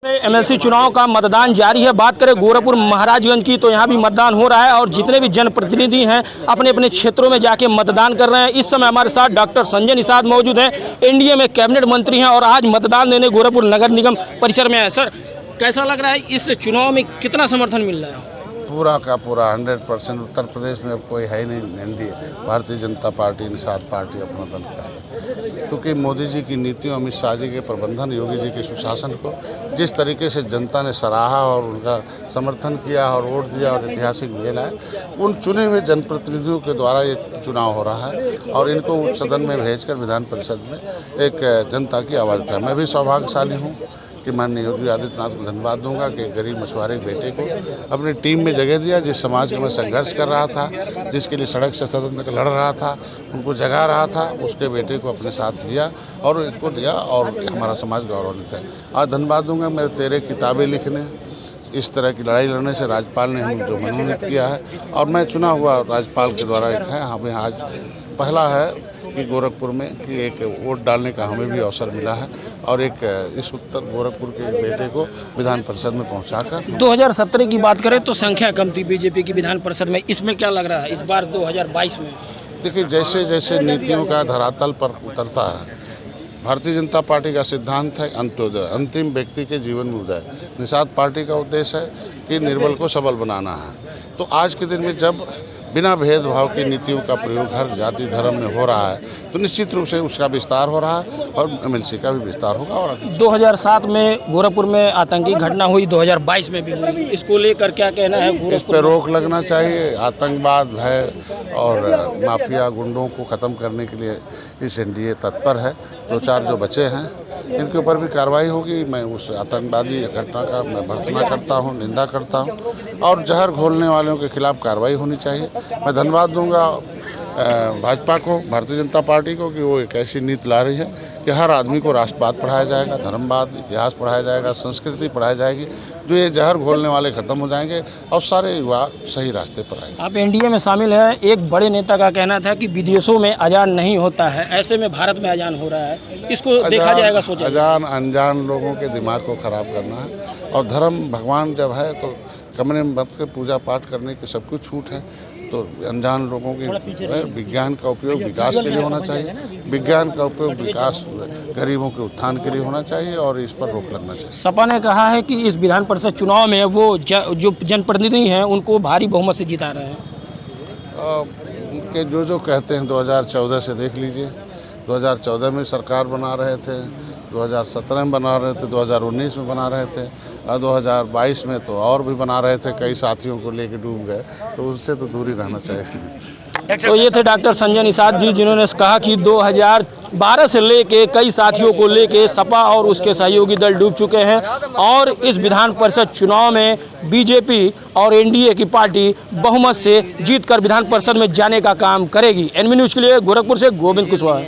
MLC चुनाव का मतदान जारी है। बात करें गोरखपुर महाराजगंज की तो यहाँ भी मतदान हो रहा है और जितने भी जनप्रतिनिधि हैं अपने अपने क्षेत्रों में जाके मतदान कर रहे हैं। इस समय हमारे साथ डॉक्टर संजय निषाद मौजूद हैं, एनडीए में कैबिनेट मंत्री हैं और आज मतदान देने गोरखपुर नगर निगम परिसर में है। सर, कैसा लग रहा है, इस चुनाव में कितना समर्थन मिल रहा है? पूरा का पूरा 100% उत्तर प्रदेश में अब कोई है ही नहीं। NDA Bharatiya Janata party, Nishad party अपना दल का है, क्योंकि मोदी जी की नीतियों, अमित शाह जी के प्रबंधन, योगी जी के सुशासन को जिस तरीके से जनता ने सराहा और उनका समर्थन किया और वोट दिया और ऐतिहासिक विजय लाए, उन चुने हुए जनप्रतिनिधियों के द्वारा ये चुनाव हो रहा है और इनको सदन में भेजकर विधान परिषद में एक जनता की आवाज़ उठाई। मैं भी सौभाग्यशाली हूँ कि माननीय योगी आदित्यनाथ को धन्यवाद दूंगा कि गरीब मछुआरे बेटे को अपनी टीम में जगह दिया। जिस समाज का मैं संघर्ष कर रहा था, जिसके लिए सड़क से सदन तक लड़ रहा था, उनको जगा रहा था, उसके बेटे को अपने साथ लिया और इसको दिया और हमारा समाज गौरवान्वित है। आज धन्यवाद दूंगा मेरे 13 किताबें लिखने, इस तरह की लड़ाई लड़ने से राज्यपाल ने हमें जो मनोनीत किया है और मैं चुना हुआ राज्यपाल के द्वारा एक है। हमें आज पहला है कि गोरखपुर में कि एक वोट डालने का हमें भी अवसर मिला है और एक इस उत्तर गोरखपुर के बेटे को विधान परिषद में पहुंचाकर। 2017 की बात करें तो संख्या कम थी बीजेपी की विधान परिषद में, इसमें क्या लग रहा है इस बार 2022 में? देखिए, जैसे जैसे नीतियों का धरातल पर उतरता है, भारतीय जनता पार्टी का सिद्धांत है अंत्योदय, अंतिम व्यक्ति के जीवन में उदय। निषाद पार्टी का उद्देश्य है कि निर्बल को सबल बनाना है। तो आज के दिन में जब बिना भेदभाव की नीतियों का प्रयोग हर जाति धर्म में हो रहा है तो निश्चित रूप से उसका विस्तार हो रहा है और एमएलसी का भी विस्तार होगा। और 2007 में गोरखपुर में आतंकी घटना हुई, 2022 में भी हुई, इसको लेकर क्या कहना है? इस पर रोक लगना चाहिए। आतंकवाद, भय और माफिया गुंडों को ख़त्म करने के लिए इस एनडीए तत्पर है। 2-4 जो बचे हैं इनके ऊपर भी कार्रवाई होगी। मैं उस आतंकवादी घटना का मैं भर्त्सना करता हूं, निंदा करता हूं और जहर घोलने वालों के खिलाफ कार्रवाई होनी चाहिए। मैं धन्यवाद दूंगा भाजपा को, भारतीय जनता पार्टी को कि वो एक ऐसी नीति ला रही है कि हर आदमी को राष्ट्रवाद पढ़ाया जाएगा, धर्मवाद, इतिहास पढ़ाया जाएगा, संस्कृति पढ़ाई जाएगी, जो ये जहर घोलने वाले खत्म हो जाएंगे और सारे युवा सही रास्ते पर आएंगे। आप एनडीए में शामिल हैं। एक बड़े नेता का कहना था कि विदेशों में अजान नहीं होता है, ऐसे में भारत में अजान हो रहा है, इसको देखा जाएगा? सोचा अजान अनजान लोगों के दिमाग को खराब करना है और धर्म भगवान जब है तो कमरे में बैठ कर पूजा पाठ करने की सब कुछ छूट है। तो अनजान लोगों की विज्ञान का उपयोग विकास के लिए होना चाहिए, विज्ञान का उपयोग विकास गरीबों के उत्थान के लिए होना चाहिए और इस पर रोक लगना चाहिए। सपा ने कहा है कि इस विधान परिषद चुनाव में वो जो जनप्रतिनिधि हैं उनको भारी बहुमत से जिता रहे हैं। उनके जो कहते हैं 2014 से देख लीजिए, 2014 में सरकार बना रहे थे, 2017 में बना रहे थे, 2019 में बना रहे थे और 2022 में तो और भी बना रहे थे। कई साथियों को लेके डूब गए, तो उससे तो दूरी रहना चाहिए। तो ये थे डॉक्टर संजय निषाद जी, जिन्होंने कहा कि 2012 से लेके कई साथियों को लेके सपा और उसके सहयोगी दल डूब चुके हैं और इस विधान परिषद चुनाव में बीजेपी और एनडीए की पार्टी बहुमत से जीतकर विधान परिषद में जाने का काम करेगी। एनबी न्यूज़ के लिए गोरखपुर से गोविंद कुशवाहा।